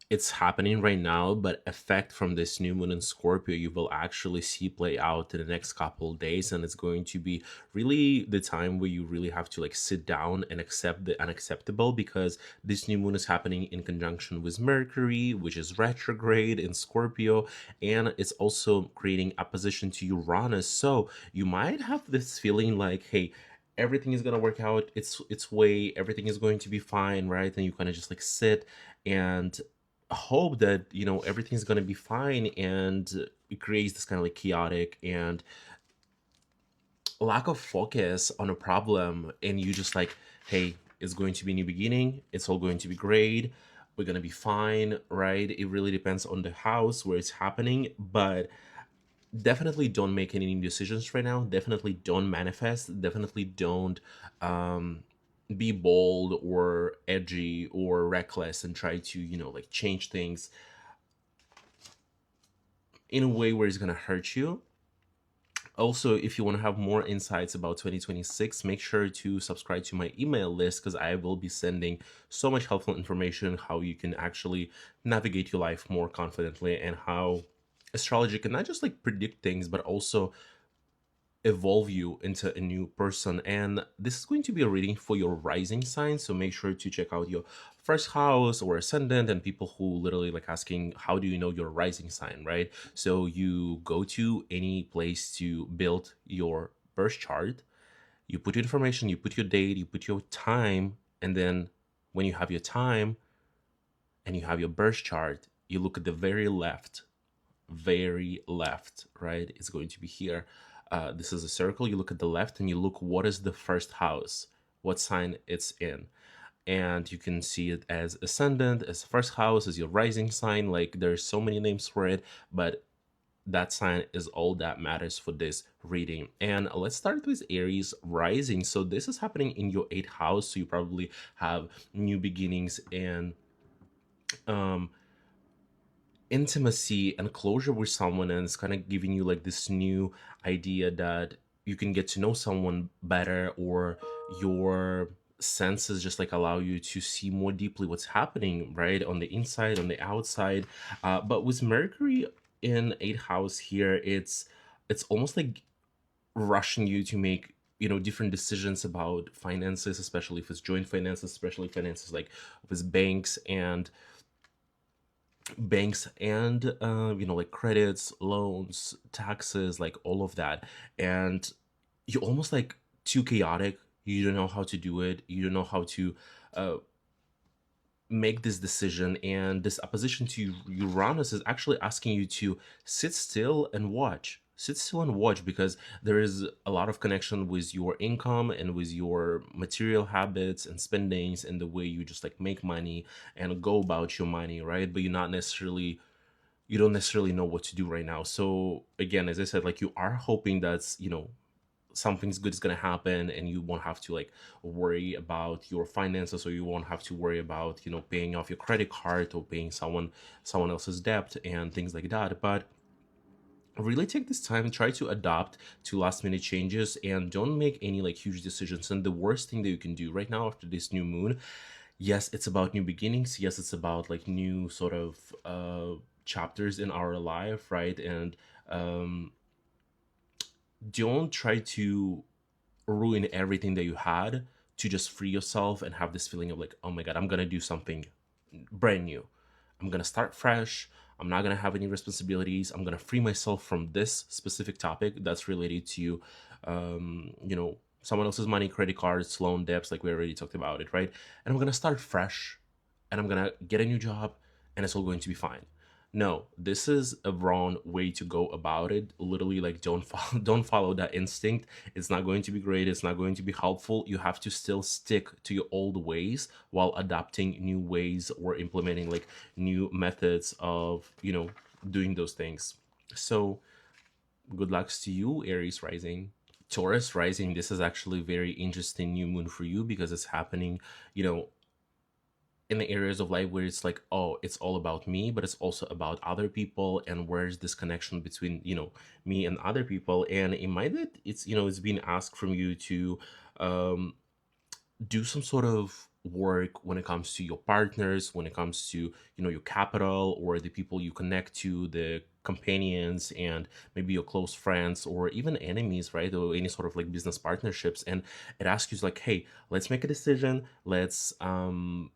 it's happening right now, but effect from this new moon in Scorpio, you will actually see play out in the next couple of days, and it's going to be really the time where you really have to like sit down and accept the unacceptable, because this new moon is happening in conjunction with Mercury, which is retrograde in Scorpio, and it's also creating opposition to Uranus. So you might have this feeling like, hey, everything is gonna work out its way, everything is going to be fine, right? And you kind of just like sit and hope that everything's going to be fine, and it creates this kind of like chaotic and lack of focus on a problem, and you just like, hey, it's going to be a new beginning, it's all going to be great, we're going to be fine, right? It really depends on the house where it's happening, but definitely don't make any new decisions right now, definitely don't manifest, definitely don't um be bold or edgy or reckless and try to like change things in a way where it's going to hurt you. Also, if you want to have more insights about 2026, make sure to subscribe to my email list, because I will be sending so much helpful information how you can actually navigate your life more confidently, and how astrology can not just like predict things but also evolve you into a new person. And this is going to be a reading for your rising sign, so make sure to check out your first house or ascendant. And people who literally like asking, how do you know your rising sign, right? So you go to any place to build your birth chart, you put your information, you put your date, you put your time, and then when you have your time and you have your birth chart, you look at the very left, right? It's going to be here. This is a circle. You look at the left and you look what is the first house, what sign it's in. And you can see it as ascendant, as first house, as your rising sign. Like there's so many names for it, but that sign is all that matters for this reading. And let's start with Aries rising. So this is happening in your eighth house. So you probably have new beginnings and um intimacy and closure with someone, and it's kind of giving you like this new idea that you can get to know someone better, or your senses just like allow you to see more deeply what's happening right on the inside, on the outside. But with Mercury in eighth house here, it's almost like rushing you to make different decisions about finances, especially if it's joint finances, especially finances like with banks and like credits, loans, taxes, like all of that. And you almost like too chaotic, you don't know how to do it, you don't know how to uh, make this decision. And this opposition to Uranus is actually asking you to sit still and watch, because there is a lot of connection with your income and with your material habits and spendings and the way you just like make money and go about your money, right? But you don't necessarily know what to do right now. So again, as I said, like you are hoping that's something's good is going to happen, and you won't have to like worry about your finances, or you won't have to worry about paying off your credit card or paying someone else's debt and things like that. But really take this time and try to adapt to last minute changes, and don't make any like huge decisions. And the worst thing that you can do right now after this new moon, yes, it's about new beginnings, yes, it's about like new sort of chapters in our life, right? And don't try to ruin everything that you had to just free yourself and have this feeling of like, oh my god, I'm gonna do something brand new, I'm gonna start fresh, I'm not gonna have any responsibilities, I'm gonna free myself from this specific topic that's related to someone else's money, credit cards, loan debts, like we already talked about it, right? And I'm gonna start fresh, and I'm gonna get a new job, and it's all going to be fine. No, this is a wrong way to go about it. Literally, like don't follow, don't follow that instinct. It's not going to be great, it's not going to be helpful. You have to still stick to your old ways while adopting new ways or implementing like new methods of doing those things. So good lucks to you, Aries rising. Taurus rising, this is actually very interesting new moon for you, because it's happening you know in the areas of life where it's like, oh, it's all about me, but it's also about other people, and where's this connection between me and other people. And it might that it's being asked from you to um do some sort of work when it comes to your partners, when it comes to, your capital, or the people you connect to, the companions, and maybe your close friends, or even enemies, right? Or any sort of like business partnerships. And it asks you like, hey, let's make a decision. Let's come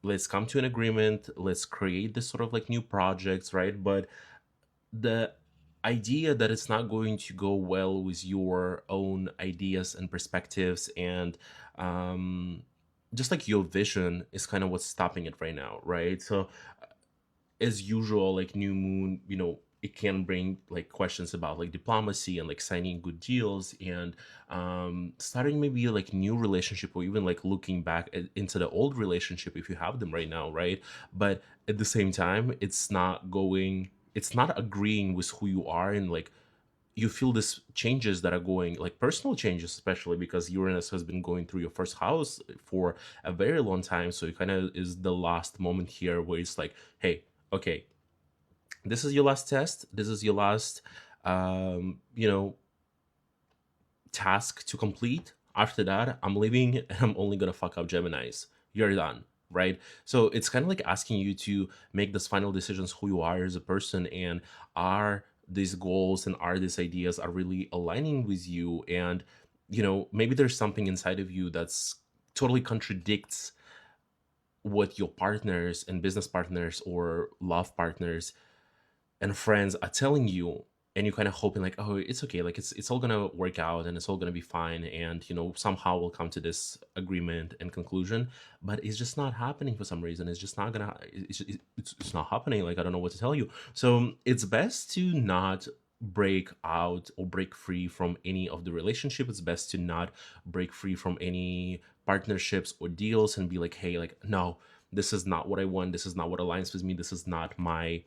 to an agreement. Let's create this sort of like new projects, right? But the idea that it's not going to go well with your own ideas and perspectives, and just like your vision, is kind of what's stopping it right now, right? So as usual, like new moon, it can bring like questions about like diplomacy and like signing good deals, and starting maybe like new relationship, or even like looking back into the old relationship if you have them right now, right? But at the same time, it's not agreeing with who you are, and like you feel this changes that are going, like personal changes, especially because Uranus has been going through your first house for a very long time. So it kind of is the last moment here where it's like, hey, okay, this is your last test, this is your last um you know task to complete. After that, I'm leaving, and I'm only gonna fuck up Geminis. You're done, right? So it's kind of like asking you to make this final decisions, who you are as a person, and are these goals and are these ideas are really aligning with you. And maybe there's something inside of you that's totally contradicts what your partners and business partners or love partners and friends are telling you, and you're kind of hoping like, oh, it's okay, like it's all gonna work out, and it's all gonna be fine, and somehow we'll come to this agreement and conclusion. But it's just not happening for some reason. It's just not gonna it's not happening. Like, I don't know what to tell you. So it's best to not break out or break free from any of the relationship. It's best to not break free from any partnerships or deals, and be like, hey, like, no, this is not what I want, this is not what aligns with me, this is not my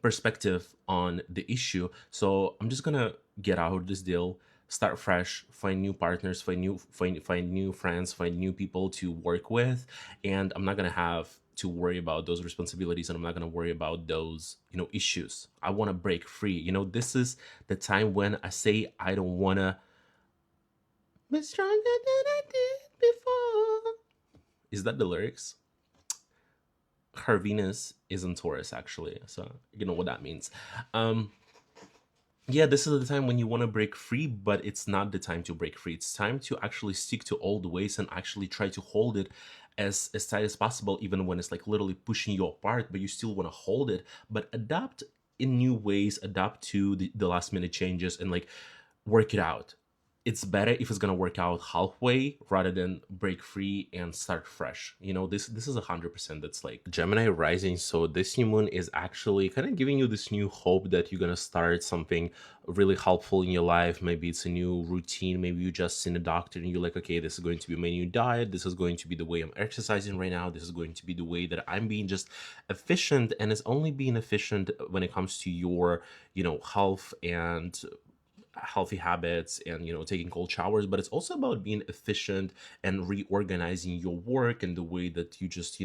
perspective on the issue. So I'm just gonna get out of this deal, start fresh, find new partners, find new friends, find new people to work with, and I'm not gonna have to worry about those responsibilities, and I'm not gonna worry about those issues. I want to break free. This is the time when I say I don't wanna be stronger than I did before. Is that the lyrics? Her Venus is in Taurus, actually, so you know what that means. Um, yeah, this is the time when you want to break free, but it's not the time to break free. It's time to actually stick to old ways and actually try to hold it as tight as possible, even when it's like literally pushing you apart, but you still want to hold it, but adapt in new ways, adapt to the last minute changes, and like work it out. It's better if it's gonna work out halfway rather than break free and start fresh. This is 100%. That's like Gemini rising. So this new moon is actually kind of giving you this new hope that you're gonna start something really helpful in your life. Maybe it's a new routine. Maybe you just seen a doctor and you're like, okay, this is going to be my new diet. This is going to be the way I'm exercising right now. This is going to be the way that I'm being just efficient. And it's only being efficient when it comes to your, health and healthy habits, and taking cold showers. But it's also about being efficient and reorganizing your work, and the way that you just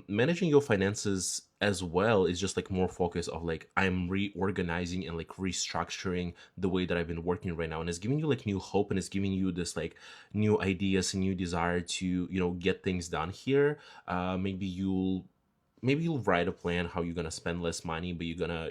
managing your finances as well is just like more focus of like, I'm reorganizing and like restructuring the way that I've been working right now. And it's giving you like new hope, and it's giving you this like new ideas and new desire to get things done here. Maybe you'll write a plan how you're gonna spend less money, but you're gonna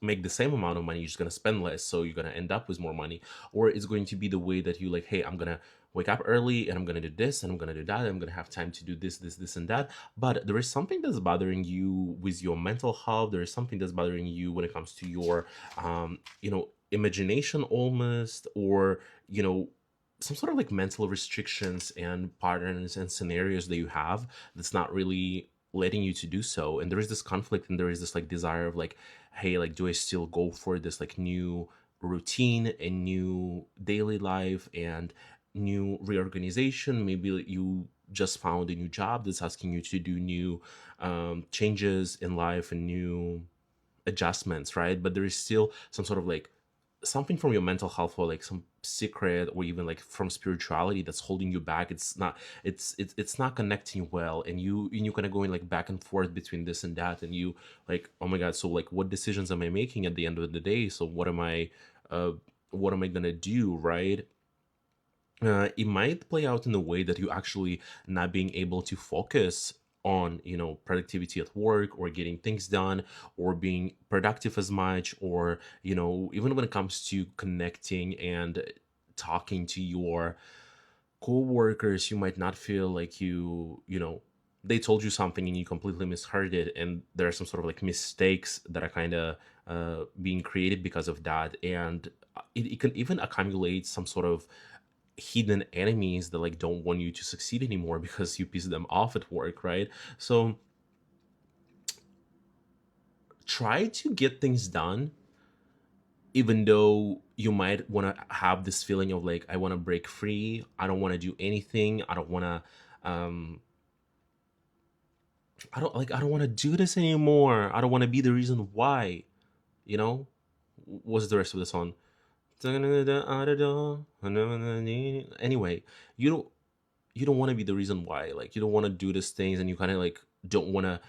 make the same amount of money. You're just going to spend less, so you're going to end up with more money. Or it's going to be the way that you like, hey, I'm going to wake up early, and I'm going to do this, and I'm going to do that, and I'm going to have time to do this and that. But there is something that's bothering you with your mental health. There is something that's bothering you when it comes to your imagination, almost, or some sort of like mental restrictions and patterns and scenarios that you have that's not really letting you to do so. And there is this conflict, and there is this like desire of like, hey, like, do I still go for this like new routine and new daily life and new reorganization? Maybe like, you just found a new job that's asking you to do new changes in life and new adjustments, right? But there is still some sort of like something from your mental health, or like some secret, or even like from spirituality, that's holding you back. It's not connecting well, and you're kind of going like back and forth between this and that, and you like, oh my god, so like, what decisions am I making at the end of the day? So what am I gonna do, right? it might play out in a way that you actually not being able to focus on, productivity at work or getting things done or being productive as much, or even when it comes to connecting and talking to your co-workers. You might not feel like they told you something and you completely misheard it, and there are some sort of like mistakes that are kind of being created because of that. And it can even accumulate some sort of hidden enemies that like don't want you to succeed anymore because you piss them off at work, right? So try to get things done, even though you might want to have this feeling of like, I want to break free, I don't want to do anything, I don't want to I don't want to do this anymore, I don't want to be the reason why, you know what's the rest of the song? Anyway, you don't you don't want to be the reason why, like you don't want to do these things, and you kind of like don't want to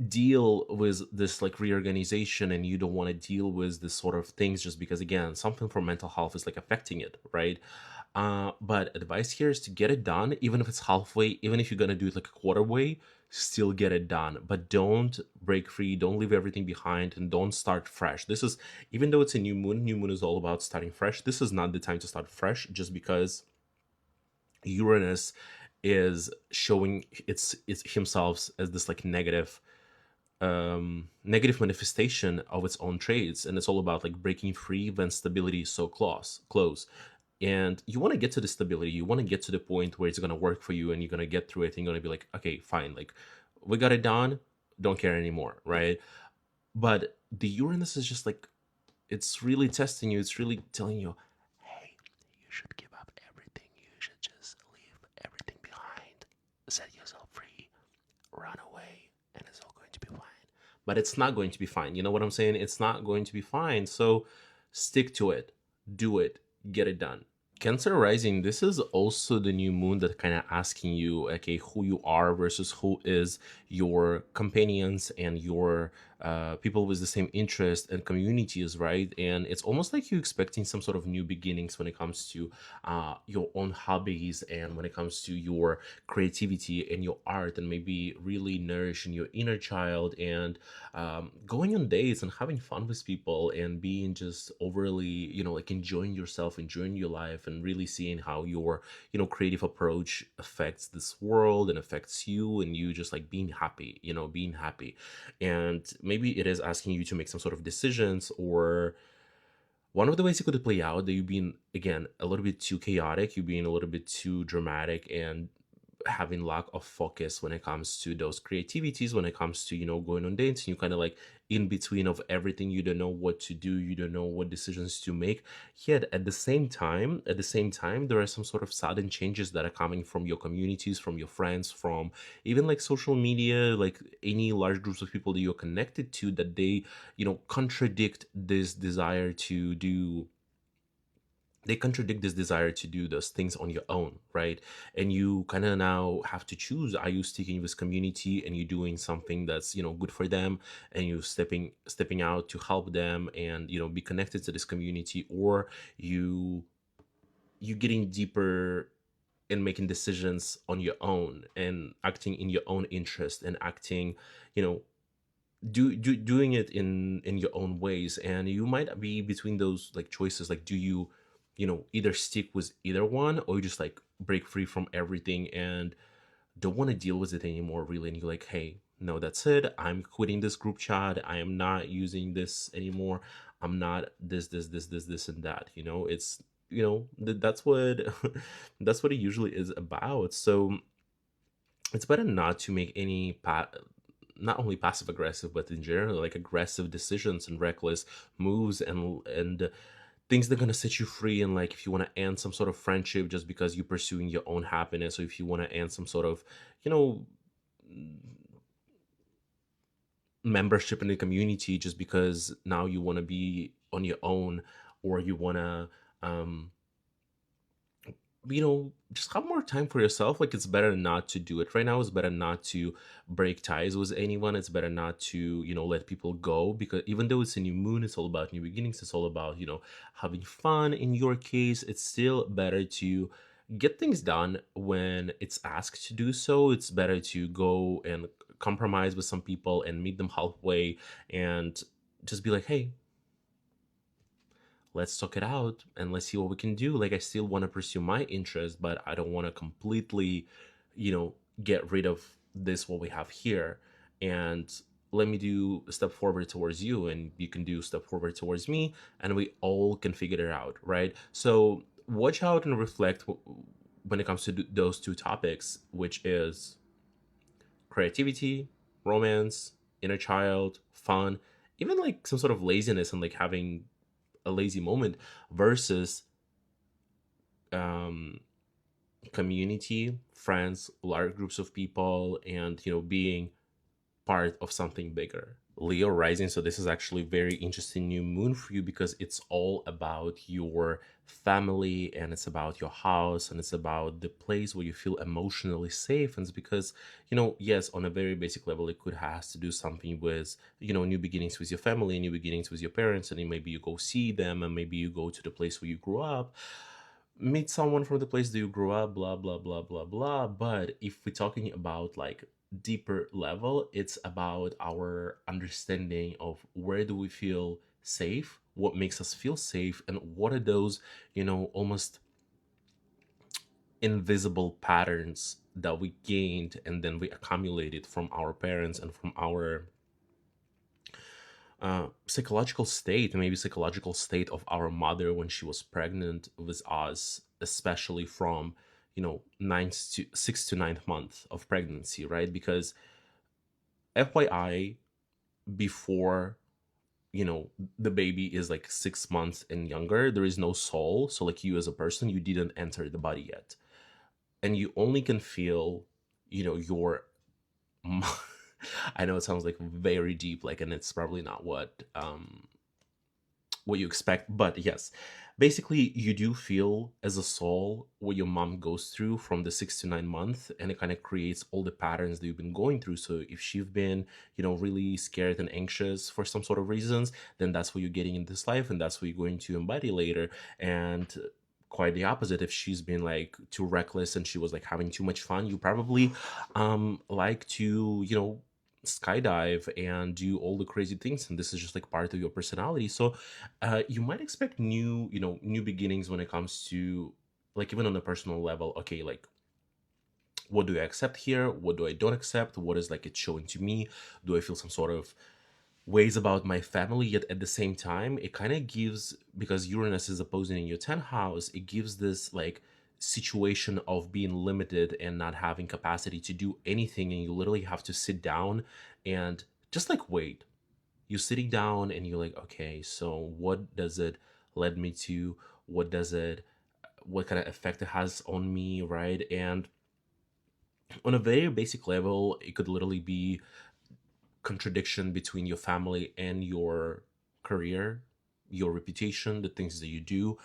deal with this like reorganization, and you don't want to deal with this sort of things just because, again, something for mental health is like affecting it, right? But advice here is to get it done, even if it's halfway, even if you're gonna do it like a quarter way, still get it done. But don't break free, don't leave everything behind, and don't start fresh. This is, even though it's a new moon is all about starting fresh, this is not the time to start fresh, just because Uranus is showing it's himself as this like negative manifestation of its own traits, and it's all about like breaking free when stability is so close. And you want to get to the stability, you want to get to the point where it's going to work for you, and you're going to get through it, and you're going to be like, okay, fine, like we got it done, don't care anymore, right? But the Uranus is just like, it's really testing you, it's really telling you, hey, you should give up everything, you should just leave everything behind, set yourself free, run away, and it's all going to be fine. But it's not going to be fine. You know what I'm saying? It's not going to be fine. So stick to it, do it, get it done. Cancer rising, this is also the new moon that kind of asking you, okay, who you are versus who is your companions and your people with the same interest and communities, right? And it's almost like you expecting some sort of new beginnings when it comes to your own hobbies, and when it comes to your creativity and your art, and maybe really nourishing your inner child, and going on dates and having fun with people, and being just overly, like enjoying yourself, enjoying your life, and really seeing how your, creative approach affects this world and affects you, and you just like being happy, being happy. And maybe it is asking you to make some sort of decisions, or one of the ways it could play out that you've been, again, a little bit too chaotic, you've been a little bit too dramatic, and having lack of focus when it comes to those creativities, when it comes to, going on dates, and you kind of like in between of everything, you don't know what to do, you don't know what decisions to make. Yet at the same time, there are some sort of sudden changes that are coming from your communities, from your friends, from even like social media, like any large groups of people that you're connected to, that they, contradict this desire to do, those things on your own, right? And you kind of now have to choose, are you sticking with community and you doing something that's, good for them, and you stepping out to help them and, be connected to this community, or you getting deeper and making decisions on your own, and acting in your own interest, and acting, you know doing it in your own ways. And you might be between those like choices, like, do you, either stick with either one, or you just like break free from everything and don't want to deal with it anymore, really, and you're like, hey, no, that's it, I'm quitting this group chat, I am not using this anymore, I'm not this and that, it's, that's what that's what it usually is about. So it's better not to make any not only passive aggressive, but in general like aggressive decisions and reckless moves, and things that are going to set you free. And like, if you want to end some sort of friendship just because you're pursuing your own happiness, or if you want to end some sort of, you know membership in the community just because now you want to be on your own, or you want to um just have more time for yourself. Like, it's better not to do it right now. It's better not to break ties with anyone. It's better not to, let people go, because even though it's a new moon, it's all about new beginnings. It's all about, having fun. In your case, it's still better to get things done when it's asked to do so. It's better to go and compromise with some people and meet them halfway and just be like, hey, let's talk it out and let's see what we can do. Like, I still want to pursue my interest, but I don't want to completely, get rid of this what we have here. And let me do a step forward towards you, and you can do a step forward towards me, and we all can figure it out, right? So watch out and reflect when it comes to those two topics, which is creativity, romance, inner child, fun, even like some sort of laziness and like having a lazy moment, versus um community, friends, large groups of people, and being part of something bigger. Leo rising, so this is actually very interesting new moon for you, because it's all about your family, and it's about your house, and it's about the place where you feel emotionally safe. And it's because, yes, on a very basic level, it could has to do something with, new beginnings with your family, new beginnings with your parents, and then maybe you go see them, and maybe you go to the place where you grew up, meet someone from the place that you grew up, blah blah blah blah blah. But if we're talking about like deeper level, it's about our understanding of where do we feel safe, what makes us feel safe, and what are those, almost invisible patterns that we gained and then we accumulated from our parents and from our psychological state, maybe psychological state of our mother when she was pregnant with us, especially from, ninth to sixth to ninth month of pregnancy, right? Because FYI, before, the baby is like 6 months and younger, there is no soul. So like, you as a person, you didn't enter the body yet, and you only can feel, your I know it sounds like very deep, like, and it's probably not what you expect, but yes, basically you do feel as a soul what your mom goes through from the 6 to 9 month, and it kind of creates all the patterns that you've been going through. So if she's been, really scared and anxious for some sort of reasons, then that's what you're getting in this life, and that's what you're going to embody later. And quite the opposite, if she's been like too reckless and she was like having too much fun, you probably like to, skydive and do all the crazy things, and this is just like part of your personality. So you might expect new beginnings when it comes to, like, even on a personal level. Okay, like, what do I accept here, what do I don't accept, what is like it's showing to me, do I feel some sort of ways about my family, yet at the same time it kind of gives, because Uranus is opposing in your 10th house, it gives this like situation of being limited and not having capacity to do anything, and you literally have to sit down and just like wait. You're sitting down and you're like, okay, so what does it lead me to, what kind of effect it has on me, right? And on a very basic level, it could literally be contradiction between your family and your career, your reputation, the things that you do.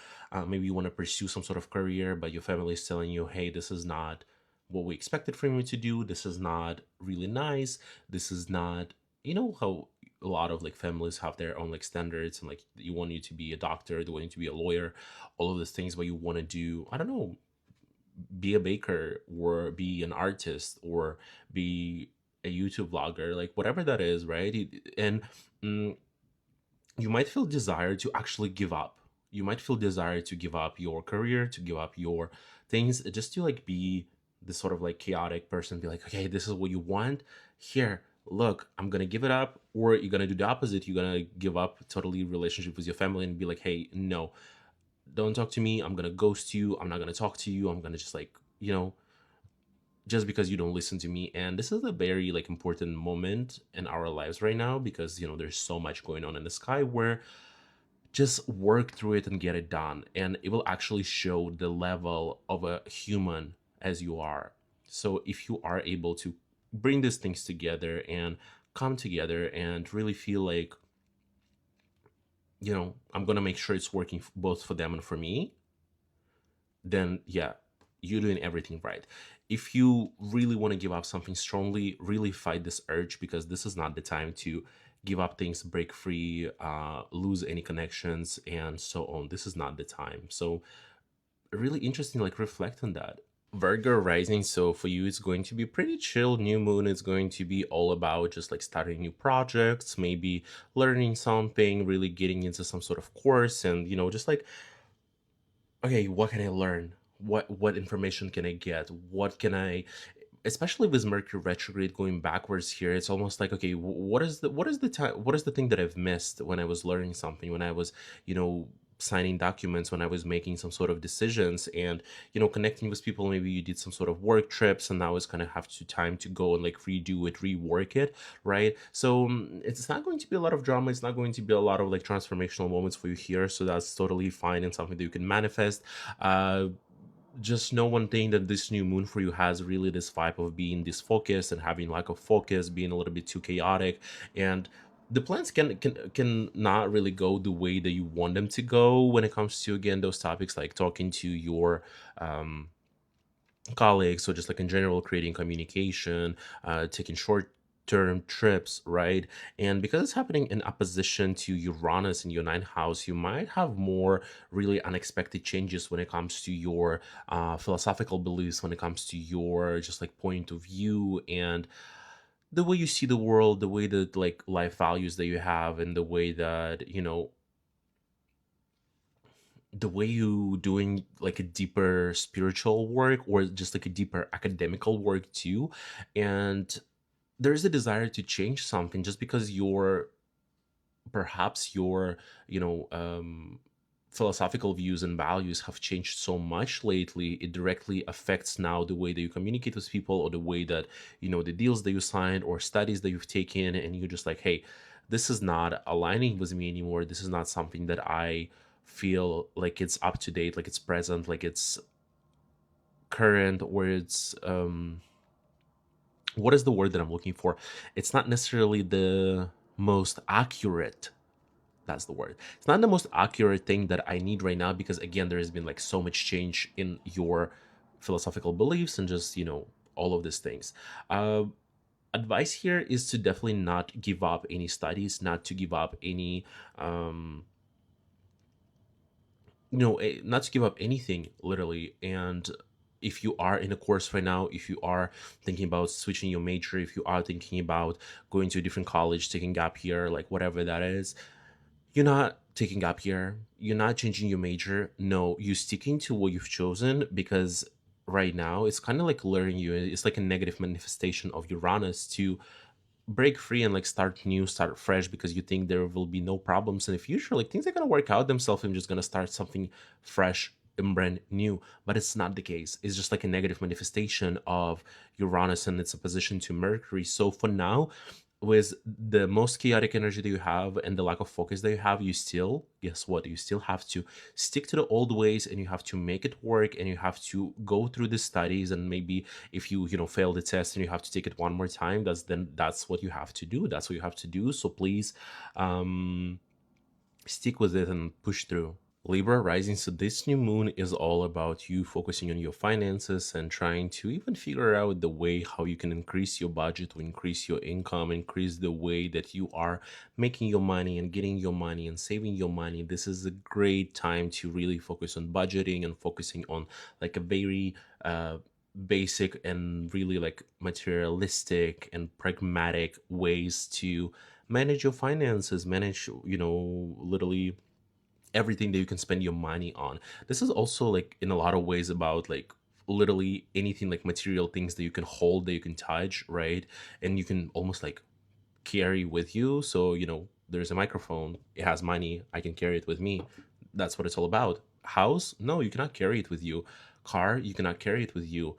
Maybe you want to pursue some sort of career, but your family is telling you, hey, this is not what we expected from you to do. This is not really nice. This is not, how a lot of like families have their own like standards, and like, you want you to be a doctor, they want you to be a lawyer, all of these things, but you want to do, I don't know, be a baker or be an artist or be a YouTube vlogger, like whatever that is, right? And mm, you might feel desire to actually give up. You might feel desire to give up your career, to give up your things, just to like be this sort of like chaotic person, be like, okay, this is what you want. Here, look, I'm gonna give it up. Or you're gonna do the opposite. You're gonna give up totally relationship with your family and be like, hey, no, don't talk to me, I'm gonna ghost you, I'm not gonna talk to you, I'm gonna just like, just because you don't listen to me. And this is a very like important moment in our lives right now, because there's so much going on in the sky, where just work through it and get it done, and it will actually show the level of a human as you are. So if you are able to bring these things together and come together and really feel like, I'm gonna make sure it's working both for them and for me, then yeah, you're doing everything right. If you really want to give up something strongly, really fight this urge, because this is not the time to give up things, break free, lose any connections, and so on. This is not the time. So really interesting, like reflect on that. Virgo rising, so for you it's going to be pretty chill. New moon is going to be all about just like starting new projects, maybe learning something, really getting into some sort of course, and just like, okay, what can I learn? What information can I get? What can I, especially with Mercury retrograde going backwards here, it's almost like, okay, what is the thing that I've missed when I was learning something, when I was, you know, signing documents, when I was making some sort of decisions, and connecting with people. Maybe you did some sort of work trips, and now it's gonna have to time to go and like redo it, rework it, right? So it's not going to be a lot of drama. It's not going to be a lot of like transformational moments for you here. So that's totally fine and something that you can manifest. Just know one thing, that this new moon for you has really this vibe of being disfocused and having lack of focus, being a little bit too chaotic, and the plans can not really go the way that you want them to go when it comes to, again, those topics like talking to your um colleagues, or just like in general creating communication, taking short term trips, right? And because it's happening in opposition to Uranus in your ninth house, you might have more really unexpected changes when it comes to your philosophical beliefs, when it comes to your just like point of view, and the way you see the world, the way that like life values that you have, and the way that the way you doing like a deeper spiritual work, or just like a deeper academical work too. And there's a desire to change something, just because your perhaps your you know philosophical views and values have changed so much lately. It directly affects now the way that you communicate with people, or the way that the deals that you signed or studies that you've taken, and you're just like, hey, this is not aligning with me anymore. This is not something that I feel like it's up to date, like it's present, like it's current, or it's what is the word that I'm looking for? It's not necessarily the most accurate. That's the word. It's not the most accurate thing that I need right now, because again, there has been like so much change in your philosophical beliefs, and just all of these things. Uh, Advice here is to definitely not give up any studies, not to give up any um not to give up anything, literally. And if you are in a course right now, if you are thinking about switching your major, if you are thinking about going to a different college, taking gap year, like whatever that is, you're not taking gap year, you're not changing your major. No, you're sticking to what you've chosen, because right now it's kind of like luring you. It's like a negative manifestation of Uranus to break free and like start new, start fresh, because you think there will be no problems in the future, like things are going to work out themselves, and just going to start something fresh and brand new. But it's not the case. It's just like a negative manifestation of Uranus and its opposition to Mercury. So for now, with the most chaotic energy that you have and the lack of focus that you have, you still, guess what, you still have to stick to the old ways, and you have to make it work, and you have to go through the studies. And maybe if you fail the test and you have to take it one more time, that's what you have to do. That's what you have to do. So please, um stick with it and push through. Libra rising, so this new moon is all about you focusing on your finances and trying to even figure out the way how you can increase your budget, or increase your income, increase the way that you are making your money and getting your money and saving your money. This is a great time to really focus on budgeting and focusing on like a very basic and really like materialistic and pragmatic ways to manage your finances, manage, literally everything that you can spend your money on. This is also like in a lot of ways about like literally anything, like material things that you can hold, that you can touch, right? And you can almost like carry with you. So, there's a microphone, it has money, I can carry it with me. That's what it's all about. House, no, you cannot carry it with you. Car, you cannot carry it with you.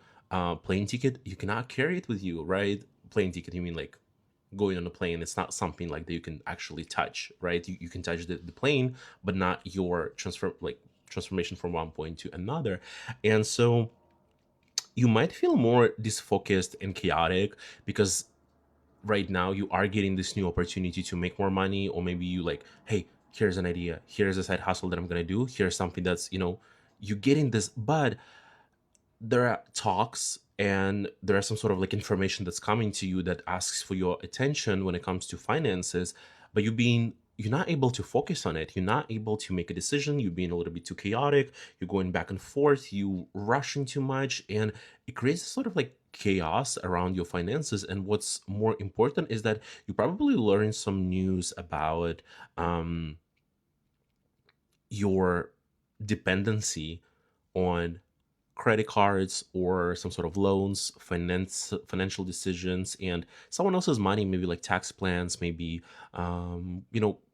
Plane ticket, you cannot carry it with you, right? Plane ticket, you mean like going on a plane. It's not something like that you can actually touch, right? You can touch the plane, but not your transformation from one point to another. And so you might feel more disfocused and chaotic, because right now you are getting this new opportunity to make more money. Or maybe you like, hey, here's an idea, here's a side hustle that I'm gonna do, here's something that's, you're getting this. But there are talks and there are some sort of like information that's coming to you that asks for your attention when it comes to finances, but you're not able to focus on it. You're not able to make a decision. You're being a little bit too chaotic. You're going back and forth. You rushing too much, and it creates a sort of like chaos around your finances. And what's more important is that you probably learn some news about um, your dependency on credit cards or some sort of loans, financial decisions, and someone else's money, maybe like tax plans, maybe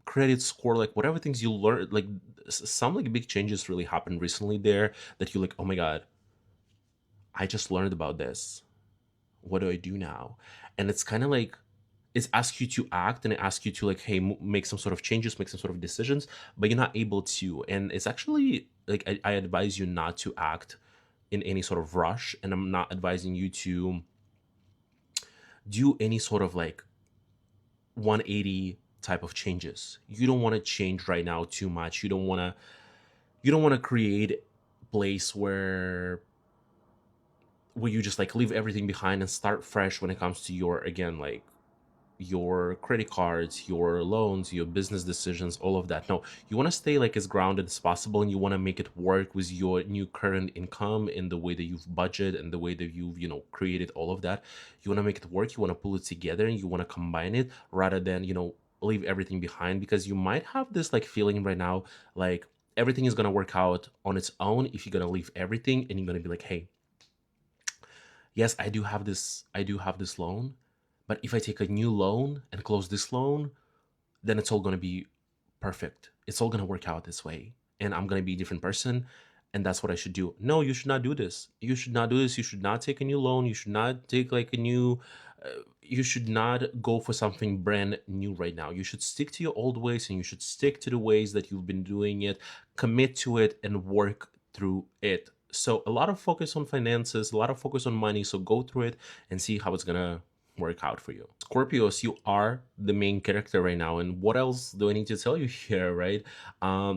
credit score, like whatever things you learn, like some like big changes really happened recently there that you're like, oh my god, I just learned about this. What do I do now? And it's kind of like it asks you to act and it asks you to like, hey, make some sort of changes, make some sort of decisions, but you're not able to. And it's actually like I advise you not to act in any sort of rush, and I'm not advising you to do any sort of like 180 type of changes. You don't want to change right now too much. You don't want to create a place where you just like leave everything behind and start fresh when it comes to your, again, like your credit cards, your loans, your business decisions, all of that. No, you want to stay like as grounded as possible, and you want to make it work with your new current income in the way that you've budgeted and the way that you've, created all of that. You want to make it work. You want to pull it together and you want to combine it rather than, leave everything behind, because you might have this like feeling right now, like everything is going to work out on its own if you're going to leave everything and you're going to be like, hey, yes, I do have this loan, but if I take a new loan and close this loan, then it's all going to be perfect. It's all going to work out this way. And I'm going to be a different person. And that's what I should do. No, you should not do this. You should not do this. You should not take a new loan. You should not take like a new, you should not go for something brand new right now. You should stick to your old ways and you should stick to the ways that you've been doing it, commit to it, and work through it. So a lot of focus on finances, a lot of focus on money. So go through it and see how it's going to work out for you. Scorpios, you are the main character right now. And what else do I need to tell you here, right?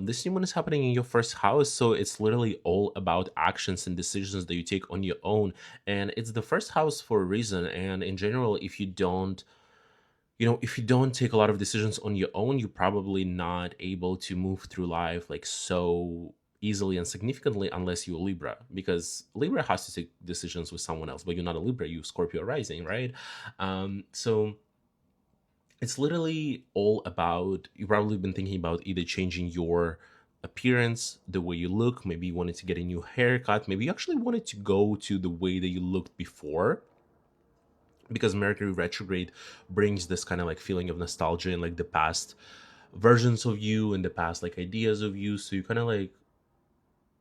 This new moon is happening in your first house. So it's literally all about actions and decisions that you take on your own. And it's the first house for a reason. And in general, if you don't take a lot of decisions on your own, you're probably not able to move through life like so easily and significantly unless you're Libra, because Libra has to take decisions with someone else, but you're not a Libra, you Scorpio rising, right? So it's literally all about, you've probably been thinking about either changing your appearance, the way you look, maybe you wanted to get a new haircut, maybe you actually wanted to go to the way that you looked before, because Mercury retrograde brings this kind of like feeling of nostalgia and like the past versions of you and the past like ideas of you. So you kind of like,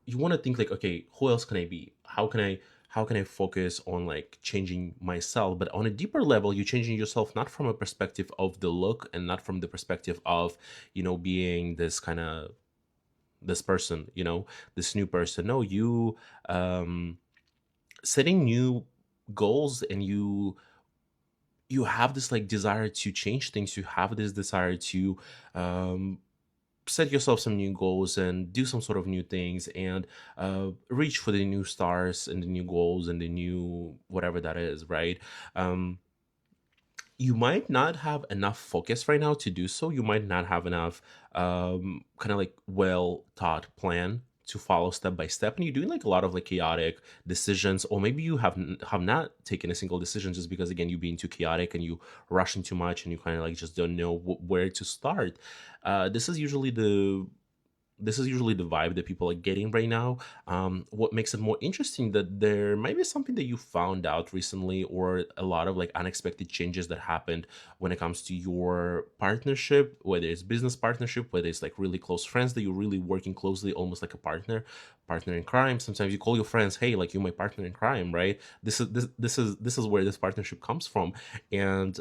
you want to think like, okay, who else can I be? How can I focus on like changing myself? But on a deeper level, you're changing yourself not from a perspective of the look and not from the perspective of, being this kind of this person, this new person. No, you setting new goals, and you have this like desire to change things. You have this desire to um set yourself some new goals and do some sort of new things, and reach for the new stars and the new goals and the new whatever that is, right? um you might not have enough focus right now to do so. You might not have enough kind of like well thought plan to follow step by step, and you're doing like a lot of like chaotic decisions, or maybe you have not taken a single decision just because, again, you're being too chaotic and you rushing too much and you kind of like just don't know where to start. This is usually the vibe that people are getting right now. What makes it more interesting, that there might be something that you found out recently, or a lot of like unexpected changes that happened when it comes to your partnership, whether it's business partnership, whether it's like really close friends that you're really working closely, almost like a partner in crime. Sometimes you call your friends, hey, like you're my partner in crime, right? This is where this partnership comes from. And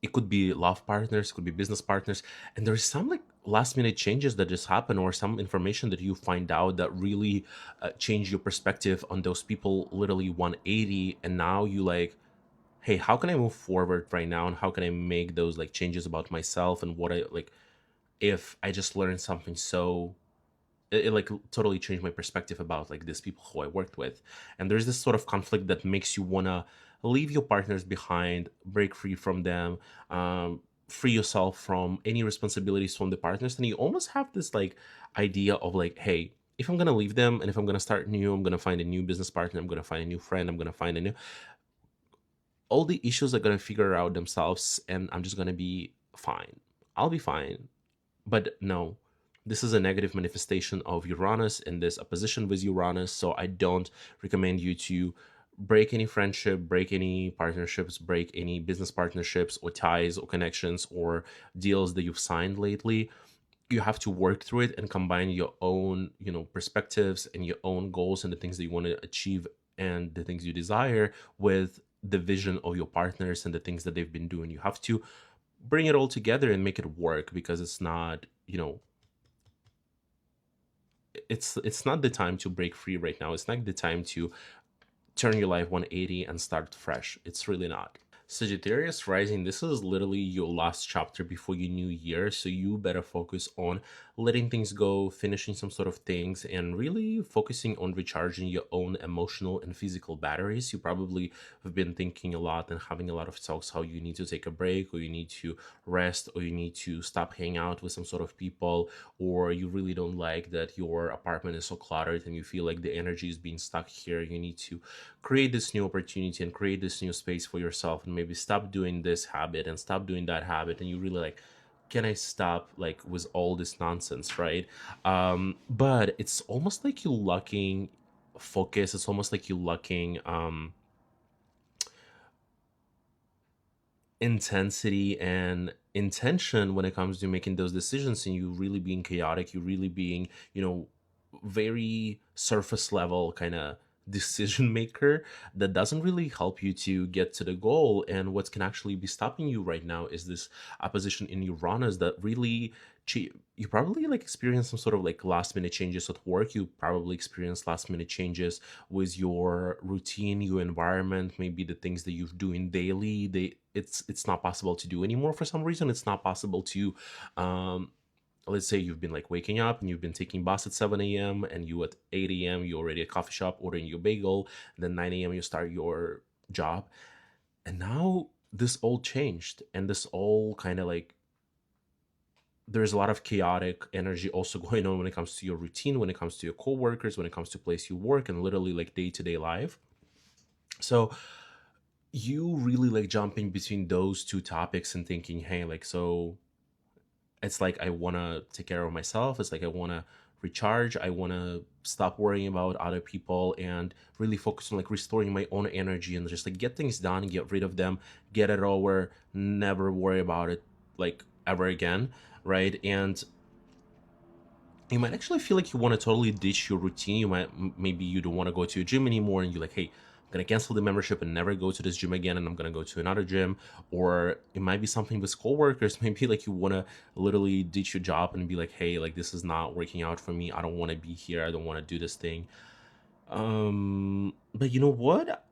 it could be love partners, it could be business partners, and there's some like last minute changes that just happen, or some information that you find out that really change your perspective on those people, literally 180. And now you like, hey, how can I move forward right now, and how can I make those like changes about myself, and what I like, if I just learned something so it like totally changed my perspective about like these people who I worked with. And there's this sort of conflict that makes you wanna leave your partners behind, break free from them, free yourself from any responsibilities from the partners, and you almost have this like idea of like, hey, if I'm gonna leave them and if I'm gonna start new, I'm gonna find a new business partner, I'm gonna find a new friend, I'm gonna find a new, all the issues are gonna figure out themselves, and I'm just gonna be fine. I'll be fine. But no, this is a negative manifestation of Uranus in this opposition with Uranus. So I don't recommend you to break any friendship, break any partnerships, break any business partnerships or ties or connections or deals that you've signed lately. You have to work through it and combine your own, perspectives and your own goals and the things that you want to achieve and the things you desire with the vision of your partners and the things that they've been doing. You have to bring it all together and make it work, because it's not, it's not the time to break free right now. It's not the time to turn your life 180 and start fresh. It's really not. Sagittarius rising, this is literally your last chapter before your new year, so you better focus on letting things go, finishing some sort of things, and really focusing on recharging your own emotional and physical batteries. You probably have been thinking a lot and having a lot of talks how you need to take a break, or you need to rest, or you need to stop hanging out with some sort of people, or you really don't like that your apartment is so cluttered and you feel like the energy is being stuck here. You need to create this new opportunity and create this new space for yourself, and maybe stop doing this habit and stop doing that habit, and you really like, can I stop like with all this nonsense, right? But it's almost like you lacking focus. It's almost like you lacking intensity and intention when it comes to making those decisions, and you really being chaotic, you really being, very surface level kind of decision maker that doesn't really help you to get to the goal. And what can actually be stopping you right now is this opposition in Uranus that really you probably like experience some sort of like last minute changes at work. You probably experience last minute changes with your routine, your environment, maybe the things that you're doing daily. It's not possible to do anymore for some reason. It's not possible to um let's say you've been like waking up and you've been taking bus at 7 a.m. and you at 8 a.m. you're already at coffee shop ordering your bagel, and then 9 a.m. you start your job. And now this all changed, and this all kind of like, there's a lot of chaotic energy also going on when it comes to your routine, when it comes to your coworkers, when it comes to place you work, and literally like day-to-day life. So you really like jumping between those two topics and thinking, hey, like, so it's like I want to take care of myself. It's like I want to recharge. I want to stop worrying about other people and really focus on like restoring my own energy and just like get things done, get rid of them, get it over, never worry about it like ever again, right? And you might actually feel like you want to totally ditch your routine. You might maybe you don't want to go to a gym anymore, and you're like, hey, I'm gonna cancel the membership and never go to this gym again, and I'm gonna go to another gym. Or it might be something with coworkers. Maybe like you want to literally ditch your job and be like, hey, like this is not working out for me. I don't want to be here. I don't want to do this thing. But you know what?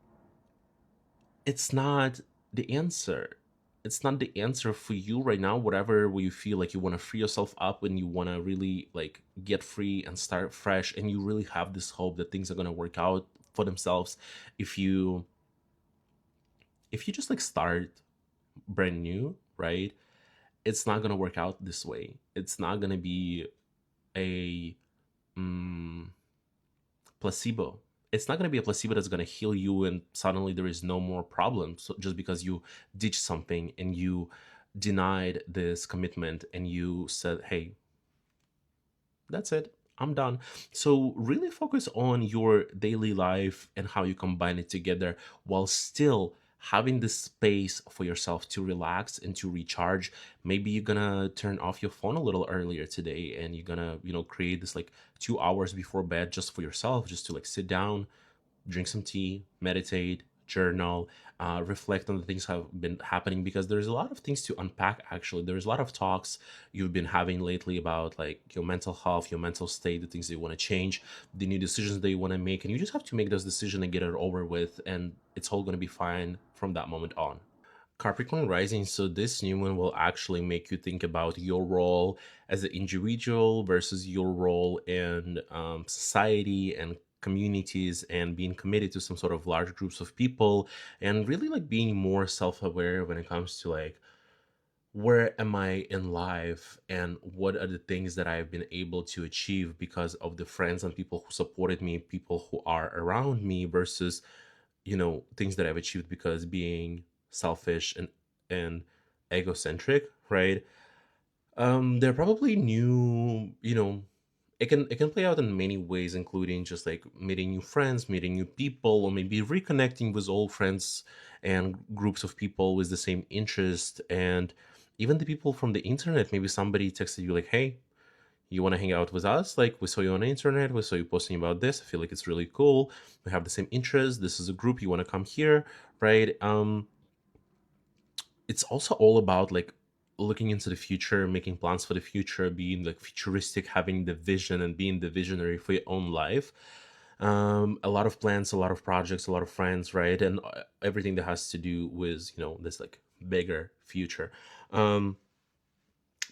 It's not the answer. It's not the answer for you right now. Whatever where you feel like you want to free yourself up and you want to really like get free and start fresh, and you really have this hope that things are going to work out for themselves if you just like start brand new, right? It's not going to work out this way. It's not going to be a mm, placebo. It's not going to be a placebo that's going to heal you and suddenly there is no more problems, so just because you ditched something and you denied this commitment and you said, hey, that's it, I'm done. So really focus on your daily life and how you combine it together while still having this space for yourself to relax and to recharge. Maybe you're gonna turn off your phone a little earlier today, and you're gonna, create this like 2 hours before bed just for yourself, just to like sit down, drink some tea, meditate, journal, reflect on the things that have been happening, because there's a lot of things to unpack. Actually, there's a lot of talks you've been having lately about like your mental health, your mental state, the things that you want to change, the new decisions that you want to make, and you just have to make those decisions and get it over with, and it's all going to be fine from that moment on. Capricorn rising, so this new one will actually make you think about your role as an individual versus your role in society and communities, and being committed to some sort of large groups of people, and really like being more self-aware when it comes to like, where am I in life and what are the things that I've been able to achieve because of the friends and people who supported me, people who are around me, versus things that I've achieved because being selfish and egocentric, right? They're probably new, it can play out in many ways, including just like meeting new friends, meeting new people, or maybe reconnecting with old friends and groups of people with the same interest. And even the people from the internet, maybe somebody texted you like, hey, you want to hang out with us? Like, we saw you on the internet, we saw you posting about this. I feel like it's really cool. We have the same interests. This is a group. You want to come here, right? It's also all about like looking into the future, making plans for the future, being like futuristic, having the vision and being the visionary for your own life. A lot of plans, a lot of projects, a lot of friends, right? And everything that has to do with this like bigger future. um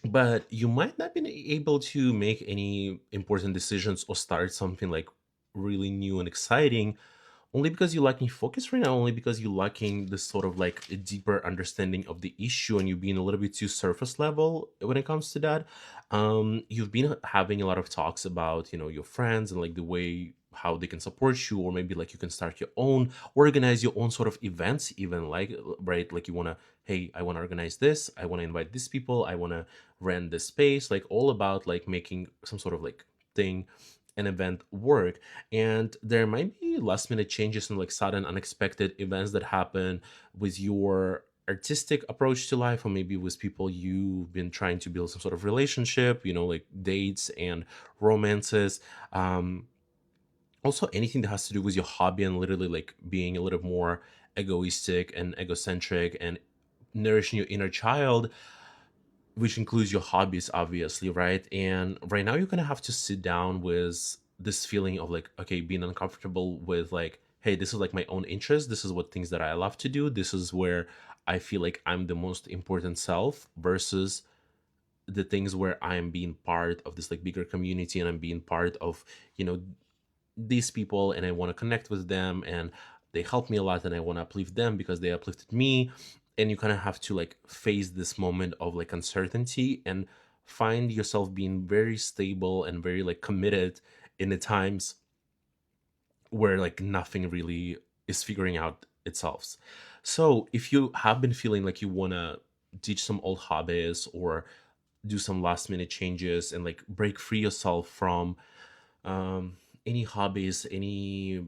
but you might not be able to make any important decisions or start something like really new and exciting, only because you're lacking focus right now, only because you're lacking this sort of like a deeper understanding of the issue, and you've been a little bit too surface level when it comes to that. You've been having a lot of talks about your friends and like the way how they can support you, or maybe like you can start your own, organize your own sort of events, even like, right, like you want to, hey, I want to organize this, I want to invite these people, I want to rent this space, like all about like making some sort of like thing, an event work. And there might be last minute changes and like sudden unexpected events that happen with your artistic approach to life, or maybe with people you've been trying to build some sort of relationship, like dates and romances. Also anything that has to do with your hobby, and literally like being a little more egoistic and egocentric and nourishing your inner child, which includes your hobbies, obviously, right? And right now you're gonna have to sit down with this feeling of like, okay, being uncomfortable with like, hey, this is like my own interest, this is what things that I love to do, this is where I feel like I'm the most important self, versus the things where I am being part of this like bigger community, and I'm being part of you know these people, and I want to connect with them, and they help me a lot, and I want to uplift them because they uplifted me. And you kind of have to like face this moment of like uncertainty, and find yourself being very stable and very like committed in the times where like nothing really is figuring out itself. So if you have been feeling like you want to teach some old hobbies, or do some last minute changes, and like break free yourself from um, any hobbies, any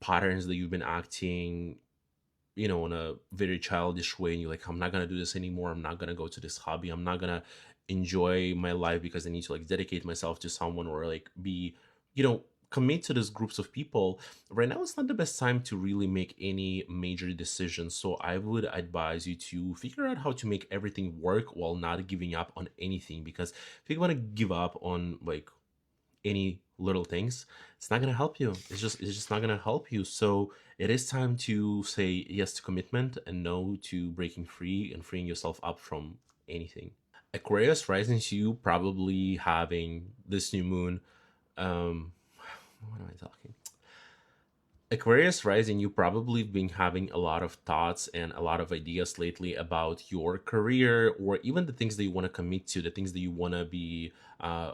patterns that you've been acting, in a very childish way, and you're like, I'm not gonna do this anymore. I'm not gonna go to this hobby. I'm not gonna enjoy my life because I need to like dedicate myself to someone, or like be, you know, commit to these groups of people. Right now, it's not the best time to really make any major decisions. So I would advise you to figure out how to make everything work while not giving up on anything. Because if you want to give up on like any little things, it's not going to help you. It's just not going to help you. So it is time to say yes to commitment, and no to breaking free and freeing yourself up from anything. Aquarius rising to you, probably having this new moon. um what am I talking? Aquarius rising, you probably been having a lot of thoughts and a lot of ideas lately about your career, or even the things that you want to commit to, the things that you want to be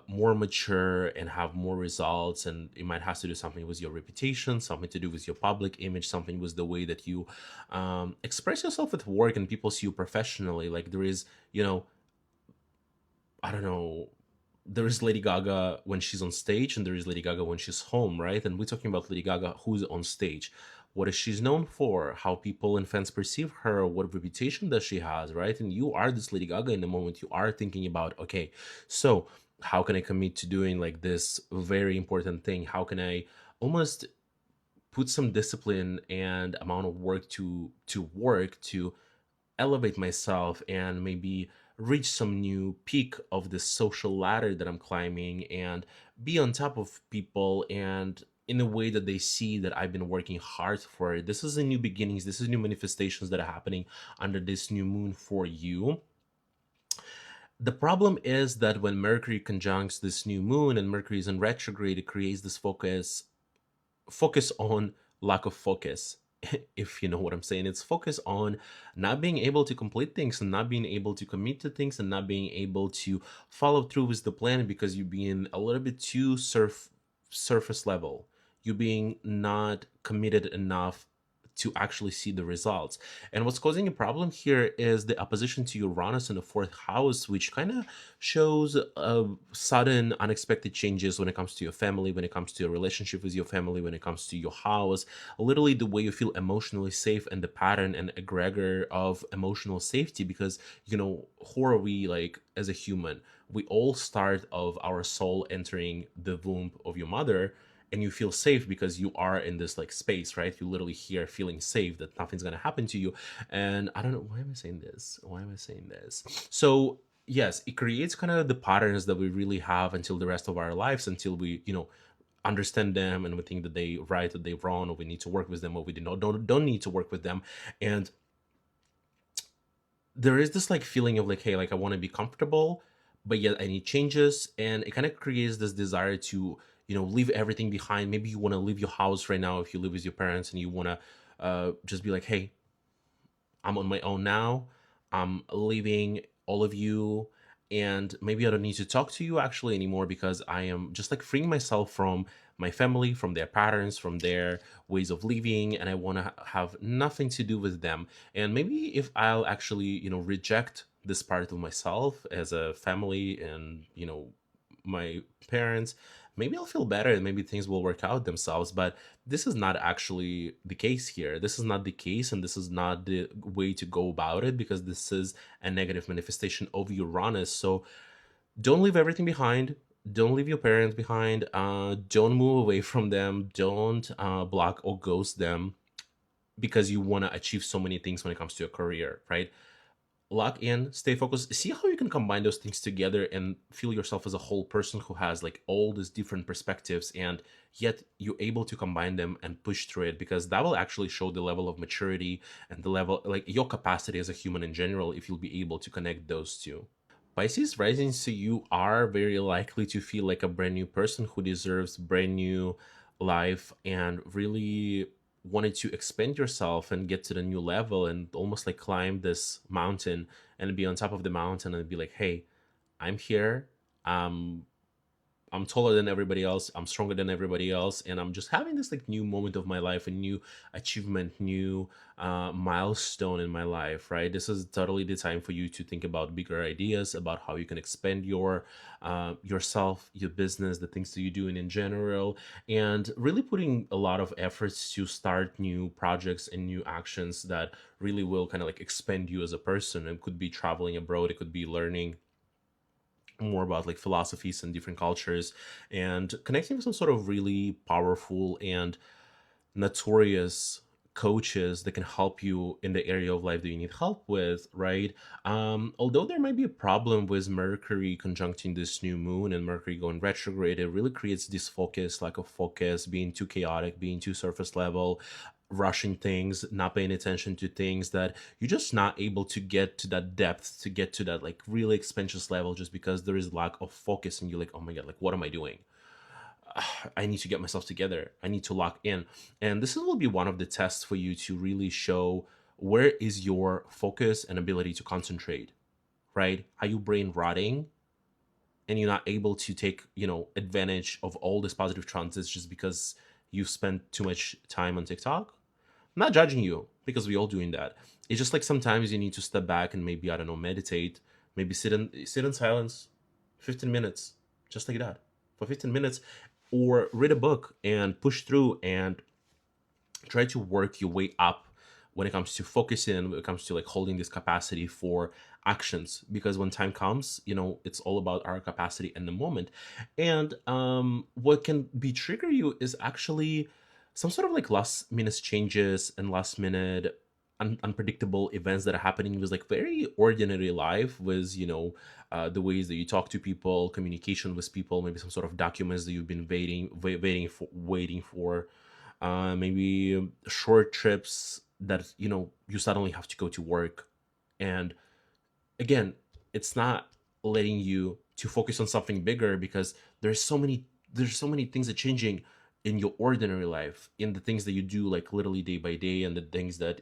more mature and have more results. And it might have to do something with your reputation, something to do with your public image, something with the way that you express yourself at work and people see you professionally. Like there is, I don't know, there is Lady Gaga when she's on stage, and there is Lady Gaga when she's home, right? And we're talking about Lady Gaga who's on stage. What is she's known for? How people and fans perceive her? What reputation does she has, right? And you are this Lady Gaga in the moment. You are thinking about, okay, so how can I commit to doing like this very important thing? How can I almost put some discipline and amount of work to elevate myself, and maybe reach some new peak of the social ladder that I'm climbing, and be on top of people, and in a way that they see that I've been working hard for it. This is a new beginnings. This is new manifestations that are happening under this new moon for you. The problem is that when Mercury conjuncts this new moon and Mercury is in retrograde, it creates this focus on lack of focus. If you know what I'm saying, it's focus on not being able to complete things and not being able to commit to things and not being able to follow through with the plan because you're being a little bit too surface level. You being not committed enough to actually see the results. And what's causing a problem here is the opposition to Uranus in the fourth house, which kind of shows sudden, unexpected changes when it comes to your family, when it comes to your relationship with your family, when it comes to your house, literally the way you feel emotionally safe and the pattern and egregor of emotional safety. Because, who are we like as a human? We all start of our soul entering the womb of your mother, and you feel safe because you are in this like space, right? You literally here feeling safe that nothing's going to happen to you. And I don't know, why am I saying this, so yes, it creates kind of the patterns that we really have until the rest of our lives, until we understand them and we think that they right, that they wrong, or we need to work with them, or we don't need to work with them. And there is this like feeling of like, hey, like I want to be comfortable, but yet I need changes, and it kind of creates this desire to leave everything behind. Maybe you want to leave your house right now if you live with your parents, and you want to just be like, hey, I'm on my own now. I'm leaving all of you, and maybe I don't need to talk to you actually anymore because I am just like freeing myself from my family, from their patterns, from their ways of living, and I want to have nothing to do with them. And maybe if I'll actually, reject this part of myself as a family and, my parents, maybe I'll feel better and maybe things will work out themselves. But this is not actually the case here. This is not the case, and this is not the way to go about it, because this is a negative manifestation of Uranus. So don't leave everything behind. Don't leave your parents behind. Don't move away from them. Don't block or ghost them because you want to achieve so many things when it comes to your career, right? Lock in, stay focused, see how you can combine those things together and feel yourself as a whole person who has like all these different perspectives, and yet you're able to combine them and push through it, because that will actually show the level of maturity and the level, like your capacity as a human in general, if you'll be able to connect those two. Pisces rising, so you are very likely to feel like a brand new person who deserves brand new life and really wanted to expand yourself and get to the new level and almost like climb this mountain and be on top of the mountain and be like, hey, I'm here. Um, I'm taller than everybody else. I'm stronger than everybody else, and I'm just having this like new moment of my life, a new achievement, new milestone in my life. Right? This is totally the time for you to think about bigger ideas, about how you can expand your yourself, your business, the things that you're doing in general, and really putting a lot of efforts to start new projects and new actions that really will kind of like expand you as a person. It could be traveling abroad. It could be learning more about like philosophies and different cultures and connecting with some sort of really powerful and notorious coaches that can help you in the area of life that you need help with, right? Although there might be a problem with Mercury conjuncting this new moon and Mercury going retrograde, it really creates this focus, lack of focus, being too chaotic, being too surface level, rushing things, not paying attention to things that you're just not able to get to that depth, to get to that like really expansive level, just because there is lack of focus and you're like, oh my god, like what am I doing? I need to get myself together. I need to lock in. And this will be one of the tests for you to really show where is your focus and ability to concentrate, right? Are you brain rotting and you're not able to take, advantage of all these positive transits just because you've spent too much time on TikTok? I'm not judging you, because we all doing that. It's just like sometimes you need to step back and maybe, I don't know, meditate, maybe sit in silence 15 minutes, just like that, for 15 minutes, or read a book and push through and try to work your way up when it comes to focusing, when it comes to like holding this capacity for actions, because when time comes, it's all about our capacity in the moment. And what can be trigger you is actually some sort of like last minute changes and last minute unpredictable events that are happening with like very ordinary life, with the ways that you talk to people, communication with people, maybe some sort of documents that you've been waiting for, maybe short trips that you suddenly have to go to work. And again, it's not letting you to focus on something bigger, because there's so many things that changing in your ordinary life, in the things that you do like literally day by day, and the things that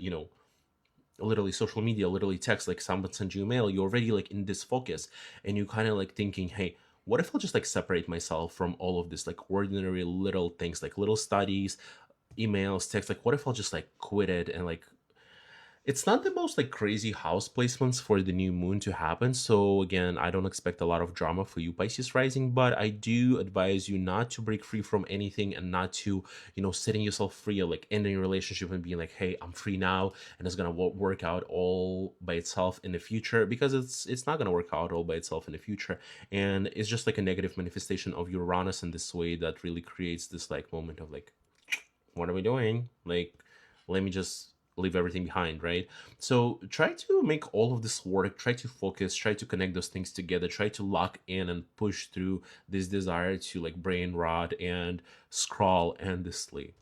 literally social media, literally text, like someone sends you a mail, you're already like in this focus, and you kind of like thinking, hey, what if I'll just like separate myself from all of this like ordinary little things, like little studies, emails, text, like what if I'll just like quit it. And like, it's not the most like crazy house placements for the new moon to happen. So again, I don't expect a lot of drama for you, Pisces rising, but I do advise you not to break free from anything, and not to, setting yourself free, or like ending a relationship and being like, hey, I'm free now and it's gonna work out all by itself in the future, because it's not gonna work out all by itself in the future. And it's just like a negative manifestation of Uranus in this way, that really creates this like moment of like, what are we doing? Like, let me just leave everything behind, right? So try to make all of this work, try to focus, try to connect those things together, try to lock in and push through this desire to like brain rot and scroll endlessly.